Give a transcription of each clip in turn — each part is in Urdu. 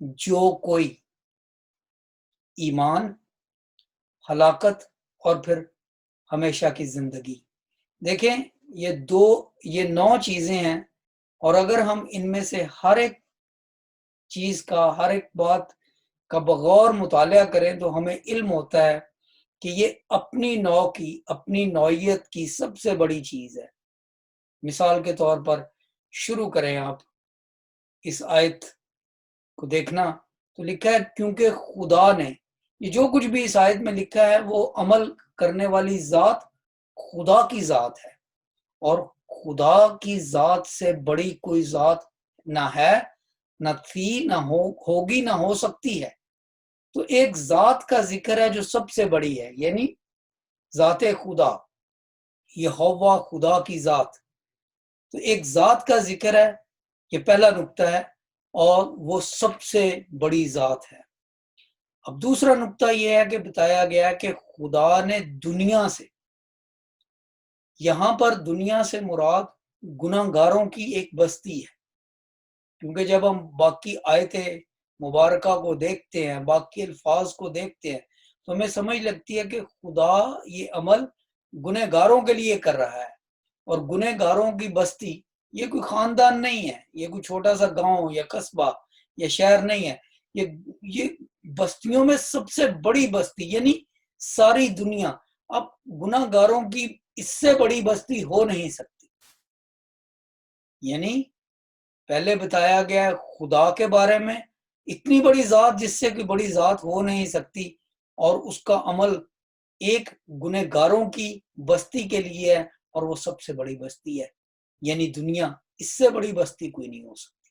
جو کوئی ایمان، ہلاکت اور پھر ہمیشہ کی زندگی. دیکھیں یہ 9 چیزیں ہیں، اور اگر ہم ان میں سے ہر ایک چیز کا، ہر ایک بات کا بغور مطالعہ کریں تو ہمیں علم ہوتا ہے کہ یہ اپنی نوع کی، اپنی نوعیت کی سب سے بڑی چیز ہے. مثال کے طور پر شروع کریں آپ اس آیت کو دیکھنا، تو لکھا ہے کیونکہ خدا نے، یہ جو کچھ بھی اس آیت میں لکھا ہے وہ عمل کرنے والی ذات خدا کی ذات ہے، اور خدا کی ذات سے بڑی کوئی ذات نہ ہے، نہ تھی، نہ ہوگی، نہ ہو سکتی ہے. تو ایک ذات کا ذکر ہے جو سب سے بڑی ہے، یعنی ذات خدا، یہوہ خدا کی ذات. تو ایک ذات کا ذکر ہے، یہ پہلا نقطہ ہے، اور وہ سب سے بڑی ذات ہے. اب دوسرا نقطہ یہ ہے کہ بتایا گیا ہے کہ خدا نے دنیا سے، یہاں پر دنیا سے مراد گناہ گاروں کی ایک بستی ہے. کیونکہ جب ہم باقی آیتیں مبارکہ کو دیکھتے ہیں، باقی الفاظ کو دیکھتے ہیں، تو ہمیں سمجھ لگتی ہے کہ خدا یہ عمل گنہ گاروں کے لیے کر رہا ہے. اور گنہ گاروں کی بستی یہ کوئی خاندان نہیں ہے، یہ کوئی چھوٹا سا گاؤں یا قصبہ یا شہر نہیں ہے، یہ بستیوں میں سب سے بڑی بستی، یعنی ساری دنیا. اب گناہ گاروں کی اس سے بڑی بستی ہو نہیں سکتی. یعنی پہلے بتایا گیا خدا کے بارے میں اتنی بڑی ذات جس سے کوئی بڑی ذات ہو نہیں سکتی، اور اس کا عمل ایک گنہ گاروں کی بستی کے لیے ہے، اور وہ سب سے بڑی بستی ہے، یعنی دنیا، اس سے بڑی بستی کوئی نہیں ہو سکتی.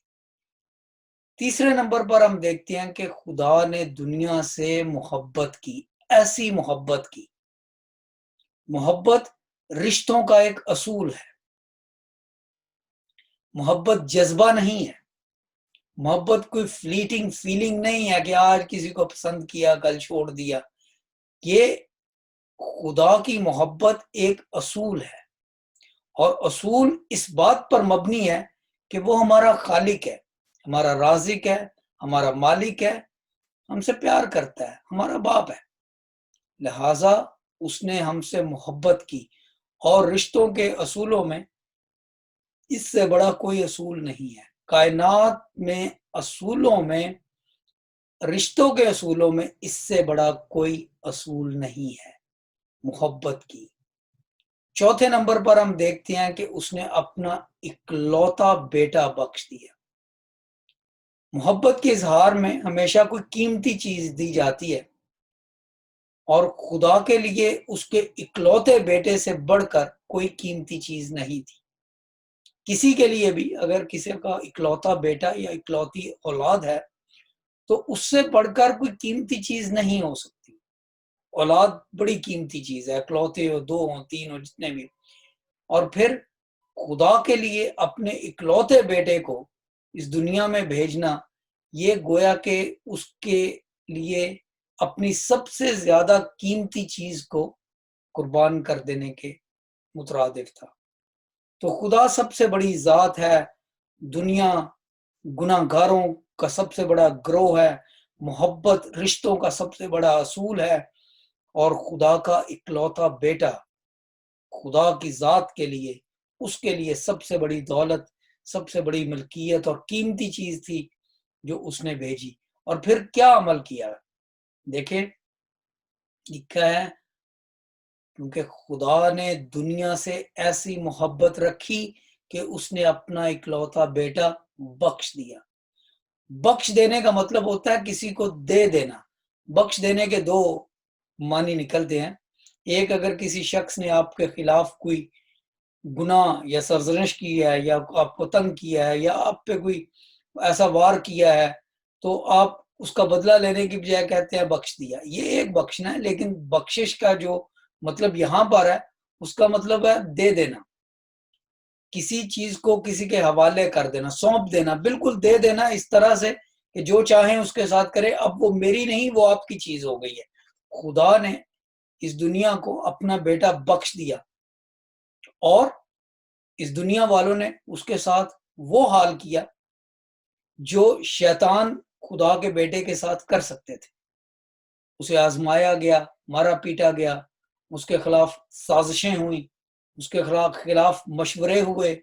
تیسرے نمبر پر ہم دیکھتے ہیں کہ خدا نے دنیا سے محبت کی، ایسی محبت کی. محبت رشتوں کا ایک اصول ہے. محبت جذبہ نہیں ہے. محبت کوئی فلیٹنگ فیلنگ نہیں ہے کہ آج کسی کو پسند کیا کل چھوڑ دیا. یہ خدا کی محبت ایک اصول ہے، اور اصول اس بات پر مبنی ہے کہ وہ ہمارا خالق ہے، ہمارا رازق ہے، ہمارا مالک ہے، ہم سے پیار کرتا ہے، ہمارا باپ ہے. لہٰذا اس نے ہم سے محبت کی، اور رشتوں کے اصولوں میں اس سے بڑا کوئی اصول نہیں ہے. کائنات میں اصولوں میں، رشتوں کے اصولوں میں اس سے بڑا کوئی اصول نہیں ہے محبت کی. چوتھے نمبر پر ہم دیکھتے ہیں کہ اس نے اپنا اکلوتا بیٹا بخش دیا. محبت کے اظہار میں ہمیشہ کوئی قیمتی چیز دی جاتی ہے، اور خدا کے لیے اس کے اکلوتے بیٹے سے بڑھ کر کوئی قیمتی چیز نہیں تھی. کسی کے لیے بھی اگر کسی کا اکلوتا بیٹا یا اکلوتی اولاد ہے تو اس سے بڑھ کر کوئی قیمتی چیز نہیں ہو سکتی. اولاد بڑی قیمتی چیز ہے، اکلوتے ہو، 2 ہو، 3 ہو، جتنے بھی. اور پھر خدا کے لیے اپنے اکلوتے بیٹے کو اس دنیا میں بھیجنا، یہ گویا کہ اس کے لیے اپنی سب سے زیادہ قیمتی چیز کو قربان کر دینے کے مترادف تھا. تو خدا سب سے بڑی ذات ہے، دنیا گناہ گاروں کا سب سے بڑا گروہ ہے، محبت رشتوں کا سب سے بڑا اصول ہے، اور خدا کا اکلوتا بیٹا خدا کی ذات کے لیے، اس کے لیے سب سے بڑی دولت، سب سے بڑی ملکیت اور قیمتی چیز تھی جو اس نے بھیجی. اور پھر کیا عمل کیا؟ دیکھیں لکھا ہے کیونکہ خدا نے دنیا سے ایسی محبت رکھی کہ اس نے اپنا اکلوتا بیٹا بخش دیا. بخش دینے کا مطلب ہوتا ہے کسی کو دے دینا. بخش دینے کے 2 معنی نکلتے ہیں. ایک، اگر کسی شخص نے آپ کے خلاف کوئی گناہ یا سرزنش کی ہے، یا آپ کو تنگ کیا ہے، یا آپ پہ کوئی ایسا وار کیا ہے، تو آپ اس کا بدلہ لینے کی بجائے کہتے ہیں بخش دیا. یہ ایک بخشنا ہے. لیکن بخشش کا جو مطلب یہاں پر ہے، اس کا مطلب ہے دے دینا، کسی چیز کو کسی کے حوالے کر دینا، سونپ دینا، بالکل دے دینا اس طرح سے کہ جو چاہیں اس کے ساتھ کرے. اب وہ میری نہیں، وہ آپ کی چیز ہو گئی ہے. خدا نے اس دنیا کو اپنا بیٹا بخش دیا، اور اس دنیا والوں نے اس کے ساتھ وہ حال کیا جو شیطان خدا کے بیٹے کے ساتھ کر سکتے تھے۔ اسے آزمایا گیا، مارا پیٹا گیا، اس کے خلاف سازشیں ہوئیں، اس کے خلاف مشورے ہوئے،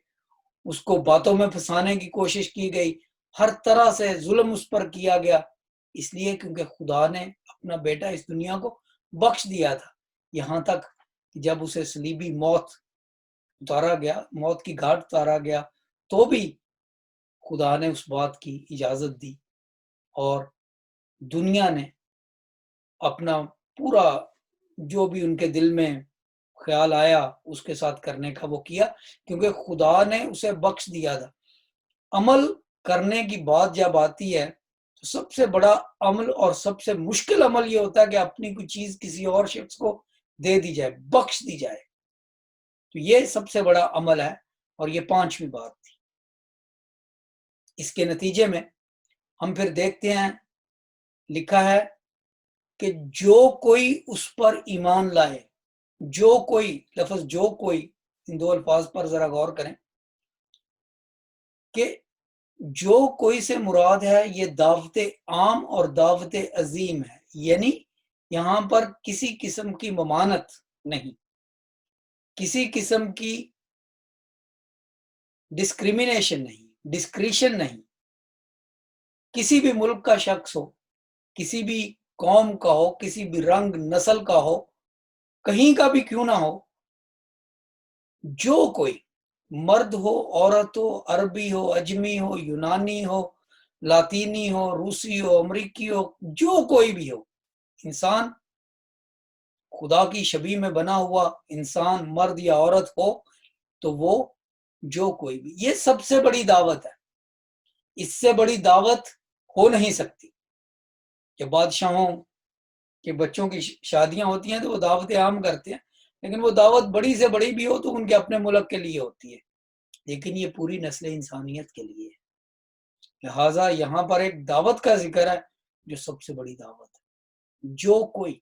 اس کو باتوں میں پھنسانے کی کوشش کی گئی، ہر طرح سے ظلم اس پر کیا گیا، اس لیے کیونکہ خدا نے اپنا بیٹا اس دنیا کو بخش دیا تھا، یہاں تک کہ جب اسے صلیبی موت اتارا گیا، موت کی گھاٹ اتارا گیا، تو بھی خدا نے اس بات کی اجازت دی اور دنیا نے اپنا پورا جو بھی ان کے دل میں خیال آیا اس کے ساتھ کرنے کا وہ کیا، کیونکہ خدا نے اسے بخش دیا تھا۔ عمل کرنے کی بات جب آتی ہے تو سب سے بڑا عمل اور سب سے مشکل عمل یہ ہوتا ہے کہ اپنی کوئی چیز کسی اور شخص کو دے دی جائے، بخش دی جائے، تو یہ سب سے بڑا عمل ہے، اور یہ 5ویں بات تھی۔ اس کے نتیجے میں ہم پھر دیکھتے ہیں، لکھا ہے کہ جو کوئی اس پر ایمان لائے، جو کوئی، لفظ جو کوئی، ان دو الفاظ پر ذرا غور کریں کہ جو کوئی سے مراد ہے یہ دعوت عام اور دعوت عظیم ہے، یعنی یہاں پر کسی قسم کی ممانت نہیں، کسی قسم کی ڈسکریمنیشن نہیں، ڈسکریشن نہیں، کسی بھی ملک کا شخص ہو، کسی بھی قوم کا ہو، کسی بھی رنگ نسل کا ہو، کہیں کا بھی کیوں نہ ہو، جو کوئی مرد ہو، عورت ہو، عربی ہو، اجمی ہو، یونانی ہو، لاطینی ہو، روسی ہو، امریکی ہو، جو کوئی بھی ہو، انسان خدا کی شبیہ میں بنا ہوا انسان، مرد یا عورت ہو، تو وہ جو کوئی بھی، یہ سب سے بڑی دعوت ہے، اس سے بڑی دعوت ہو نہیں سکتی۔ کہ بادشاہوں کے بچوں کی شادیاں ہوتی ہیں تو وہ دعوت عام کرتے ہیں، لیکن وہ دعوت بڑی سے بڑی بھی ہو تو ان کے اپنے ملک کے لیے ہوتی ہے، لیکن یہ پوری نسل انسانیت کے لیے ہے۔ لہٰذا یہاں پر ایک دعوت کا ذکر ہے جو سب سے بڑی دعوت ہے، جو کوئی،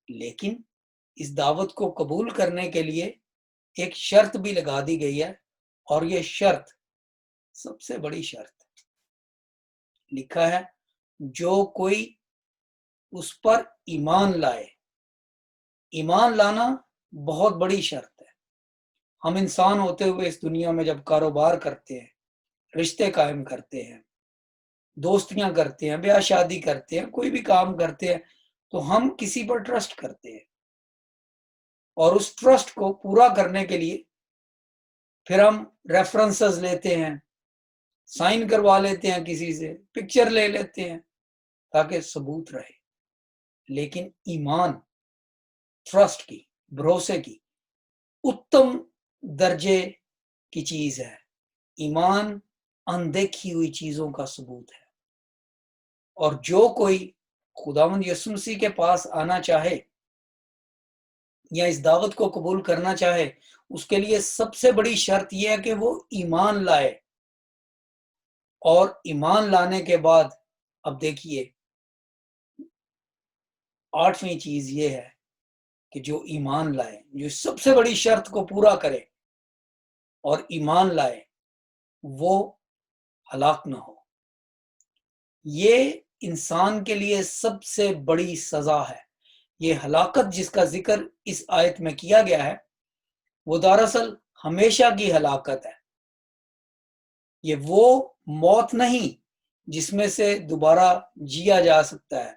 لیکن اس دعوت کو قبول کرنے کے لیے ایک شرط بھی لگا دی گئی ہے، اور یہ شرط سب سے بڑی شرط، لکھا ہے جو کوئی اس پر ایمان لائے۔ ایمان لانا بہت بڑی شرط ہے۔ ہم انسان ہوتے ہوئے اس دنیا میں جب کاروبار کرتے ہیں، رشتے قائم کرتے ہیں، دوستیاں کرتے ہیں، بیاہ شادی کرتے ہیں، کوئی بھی کام کرتے ہیں، تو ہم کسی پر ٹرسٹ کرتے ہیں، اور اس ٹرسٹ کو پورا کرنے کے لیے پھر ہم ریفرنسز لیتے ہیں، سائن کروا لیتے ہیں، کسی سے پکچر لے لیتے ہیں تاکہ ثبوت رہے۔ لیکن ایمان ٹرسٹ کی، بھروسے کی اتم درجے کی چیز ہے۔ ایمان اندیکھی ہوئی چیزوں کا ثبوت ہے، اور جو کوئی خداوند یسوع مسیح کے پاس آنا چاہے یا اس دعوت کو قبول کرنا چاہے، اس کے لیے سب سے بڑی شرط یہ ہے کہ وہ ایمان لائے، اور ایمان لانے کے بعد اب دیکھیے 8ویں چیز یہ ہے کہ جو ایمان لائے، جو سب سے بڑی شرط کو پورا کرے اور ایمان لائے، وہ ہلاک نہ ہو۔ یہ انسان کے لیے سب سے بڑی سزا ہے۔ یہ ہلاکت جس کا ذکر اس آیت میں کیا گیا ہے وہ دراصل ہمیشہ کی ہلاکت ہے۔ یہ وہ موت نہیں جس میں سے دوبارہ جیا جا سکتا ہے،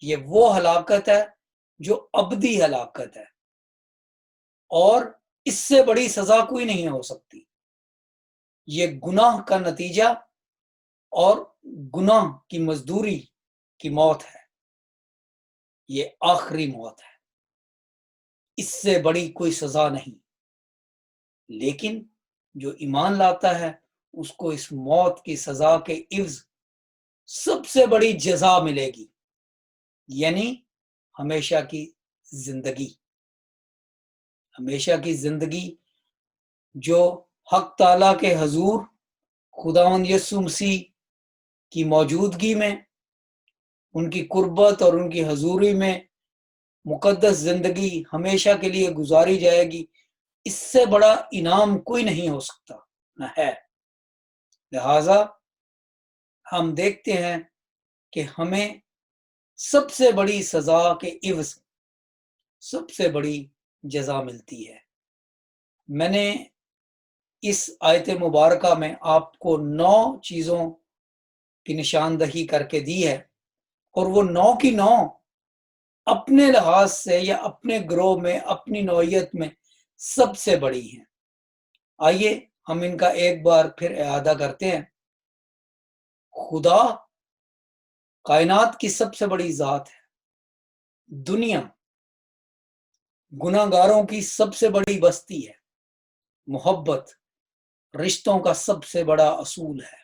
یہ وہ ہلاکت ہے جو ابدی ہلاکت ہے، اور اس سے بڑی سزا کوئی نہیں ہو سکتی۔ یہ گناہ کا نتیجہ اور گناہ کی مزدوری کی موت ہے، یہ آخری موت ہے، اس سے بڑی کوئی سزا نہیں۔ لیکن جو ایمان لاتا ہے اس کو اس موت کی سزا کے عوض سب سے بڑی جزا ملے گی، یعنی ہمیشہ کی زندگی۔ ہمیشہ کی زندگی جو حق تعالیٰ کے حضور خداوند یسوع مسیح کی موجودگی میں، ان کی قربت اور ان کی حضوری میں مقدس زندگی ہمیشہ کے لیے گزاری جائے گی، اس سے بڑا انعام کوئی نہیں ہو سکتا، نہ ہے۔ لہٰذا ہم دیکھتے ہیں کہ ہمیں سب سے بڑی سزا کے عوض سب سے بڑی جزا ملتی ہے۔ میں نے اس آیت مبارکہ میں آپ کو 9 چیزوں کی نشاندہی کر کے دی ہے، اور وہ 9 کی 9 اپنے لحاظ سے یا اپنے گروہ میں اپنی نوعیت میں سب سے بڑی ہیں۔ آئیے ہم ان کا ایک بار پھر اعادہ کرتے ہیں۔ خدا کائنات کی سب سے بڑی ذات ہے۔ دنیا گناہ گاروں کی سب سے بڑی بستی ہے۔ محبت رشتوں کا سب سے بڑا اصول ہے۔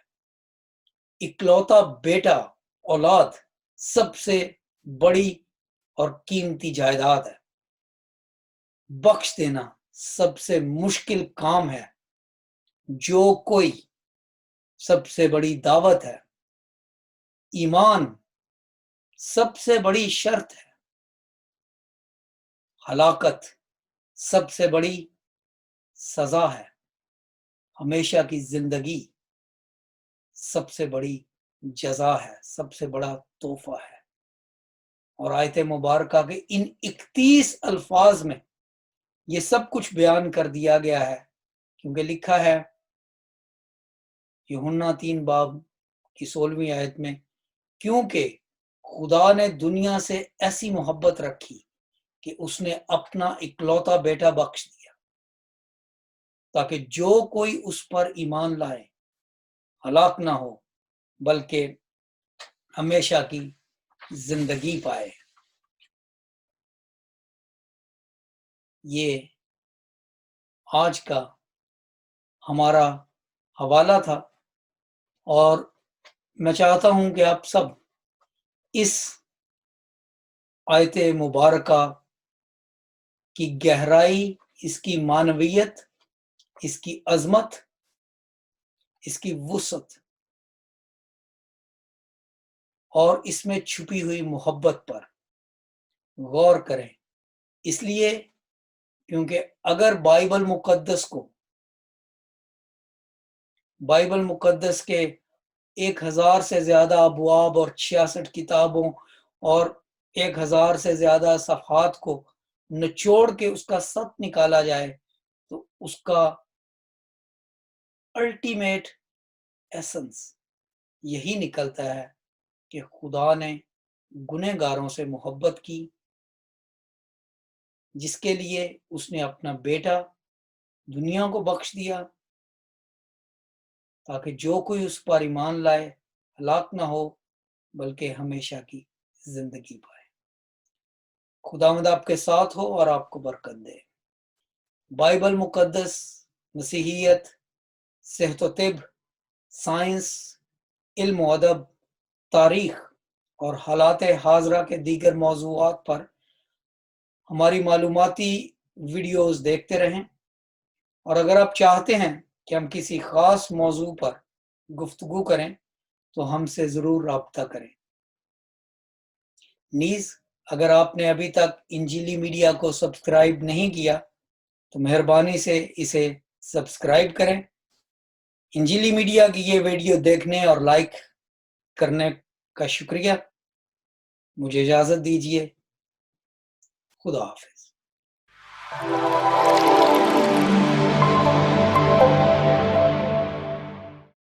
اکلوتا بیٹا اولاد سب سے بڑی اور قیمتی جائیداد ہے۔ بخش دینا سب سے مشکل کام ہے۔ جو کوئی سب سے بڑی دعوت ہے۔ ایمان سب سے بڑی شرط ہے۔ ہلاکت سب سے بڑی سزا ہے۔ ہمیشہ کی زندگی سب سے بڑی جزا ہے، سب سے بڑا تحفہ ہے۔ اور آیت مبارکہ کے ان 31 الفاظ میں یہ سب کچھ بیان کر دیا گیا ہے، کیونکہ لکھا ہے یوحنا 3 باب کی 16ویں آیت میں، کیونکہ خدا نے دنیا سے ایسی محبت رکھی کہ اس نے اپنا اکلوتا بیٹا بخش دیا، تاکہ جو کوئی اس پر ایمان لائے ہلاک نہ ہو بلکہ ہمیشہ کی زندگی پائے۔ یہ آج کا ہمارا حوالہ تھا، اور میں چاہتا ہوں کہ آپ سب اس آیت مبارکہ کی گہرائی، اس کی معنویت، اس کی عظمت، اس کی وسعت اور اس میں چھپی ہوئی محبت پر غور کریں، اس لیے کیونکہ اگر بائبل مقدس کے 1000 سے زیادہ ابواب اور 66 کتابوں اور 1000 سے زیادہ صفحات کو نچوڑ کے اس کا سط نکالا جائے تو اس کا الٹیمیٹ ایسنس یہی نکلتا ہے کہ خدا نے گنہ گاروں سے محبت کی، جس کے لیے اس نے اپنا بیٹا دنیا کو بخش دیا، تاکہ جو کوئی اس پر ایمان لائے ہلاک نہ ہو بلکہ ہمیشہ کی زندگی پائے۔ خداوند آپ کے ساتھ ہو اور آپ کو برکت دے۔ بائبل مقدس، مسیحیت، صحت و طب، سائنس، علم و ادب، تاریخ اور حالات حاضرہ کے دیگر موضوعات پر ہماری معلوماتی ویڈیوز دیکھتے رہیں، اور اگر آپ چاہتے ہیں کہ ہم کسی خاص موضوع پر گفتگو کریں تو ہم سے ضرور رابطہ کریں۔ نیز اگر آپ نے ابھی تک انجیلی میڈیا کو سبسکرائب نہیں کیا تو مہربانی سے اسے سبسکرائب کریں۔ انجیلی میڈیا کی یہ ویڈیو دیکھنے اور لائک کرنے کا شکریہ۔ مجھے اجازت دیجیے۔ خدا حافظ۔